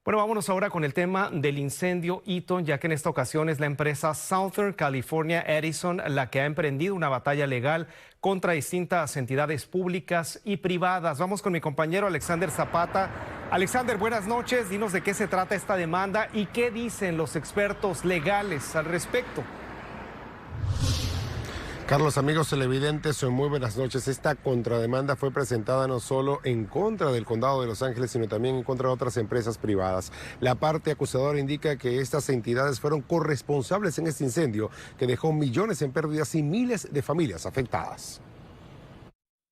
Bueno, vámonos ahora con el tema del incendio Eaton, ya que en esta ocasión es la empresa Southern California Edison la que ha emprendido una batalla legal contra distintas entidades públicas y privadas. Vamos con mi compañero Alexander Zapata. Alexander, buenas noches. Dinos de qué se trata esta demanda y qué dicen los expertos legales al respecto. Carlos, amigos televidentes, muy buenas noches. Esta contrademanda fue presentada no solo en contra del Condado de Los Ángeles, sino también en contra de otras empresas privadas. La parte acusadora indica que estas entidades fueron corresponsables en este incendio que dejó millones en pérdidas y miles de familias afectadas.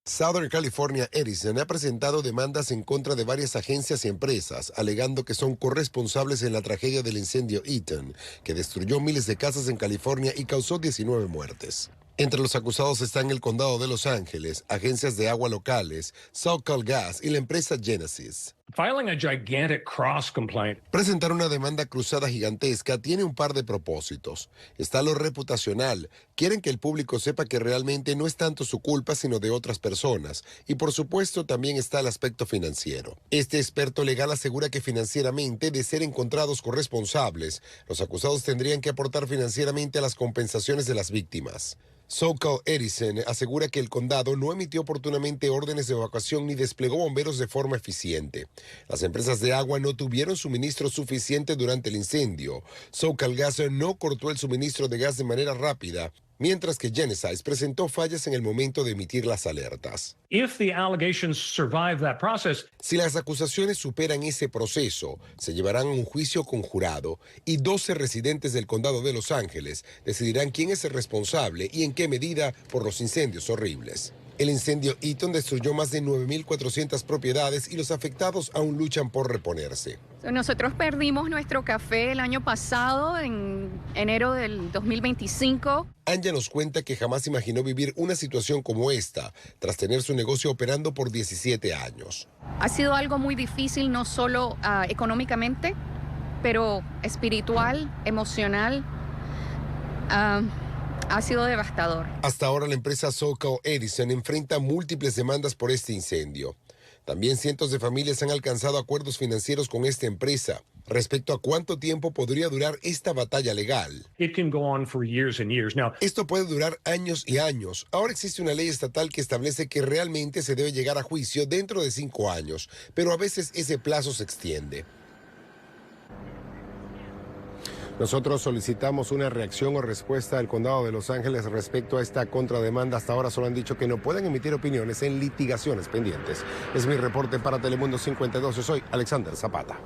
Southern California Edison ha presentado demandas en contra de varias agencias y empresas, alegando que son corresponsables en la tragedia del incendio Eaton, que destruyó miles de casas en California y causó 19 muertes. Entre los acusados están el Condado de Los Ángeles, agencias de agua locales, SoCal Gas y la empresa Genesis. Presentar una demanda cruzada gigantesca tiene un par de propósitos. Está lo reputacional. Quieren que el público sepa que realmente no es tanto su culpa, sino de otras personas. Y por supuesto también está el aspecto financiero. Este experto legal asegura que financieramente, de ser encontrados corresponsables, los acusados tendrían que aportar financieramente a las compensaciones de las víctimas. SoCal Edison asegura que el condado no emitió oportunamente órdenes de evacuación ni desplegó bomberos de forma eficiente. Las empresas de agua no tuvieron suministro suficiente durante el incendio. SoCal Gas no cortó el suministro de gas de manera rápida, mientras que Genesis presentó fallas en el momento de emitir las alertas. Si las acusaciones superan ese proceso, se llevarán a un juicio conjurado y 12 residentes del condado de Los Ángeles decidirán quién es el responsable y en qué medida por los incendios horribles. El incendio Eaton destruyó más de 9.400 propiedades y los afectados aún luchan por reponerse. Nosotros perdimos nuestro café el año pasado, en enero del 2025. Anja nos cuenta que jamás imaginó vivir una situación como esta, tras tener su negocio operando por 17 años. Ha sido algo muy difícil, no solo económicamente, pero espiritual, emocional. Ha sido devastador. Hasta ahora la empresa SoCal Edison enfrenta múltiples demandas por este incendio. También cientos de familias han alcanzado acuerdos financieros con esta empresa respecto a cuánto tiempo podría durar esta batalla legal. Esto puede durar años y años. Ahora existe una ley estatal que establece que realmente se debe llegar a juicio dentro de 5 años, pero a veces ese plazo se extiende. Nosotros solicitamos una reacción o respuesta del Condado de Los Ángeles respecto a esta contrademanda. Hasta ahora solo han dicho que no pueden emitir opiniones en litigaciones pendientes. Es mi reporte para Telemundo 52. Yo soy Alexander Zapata.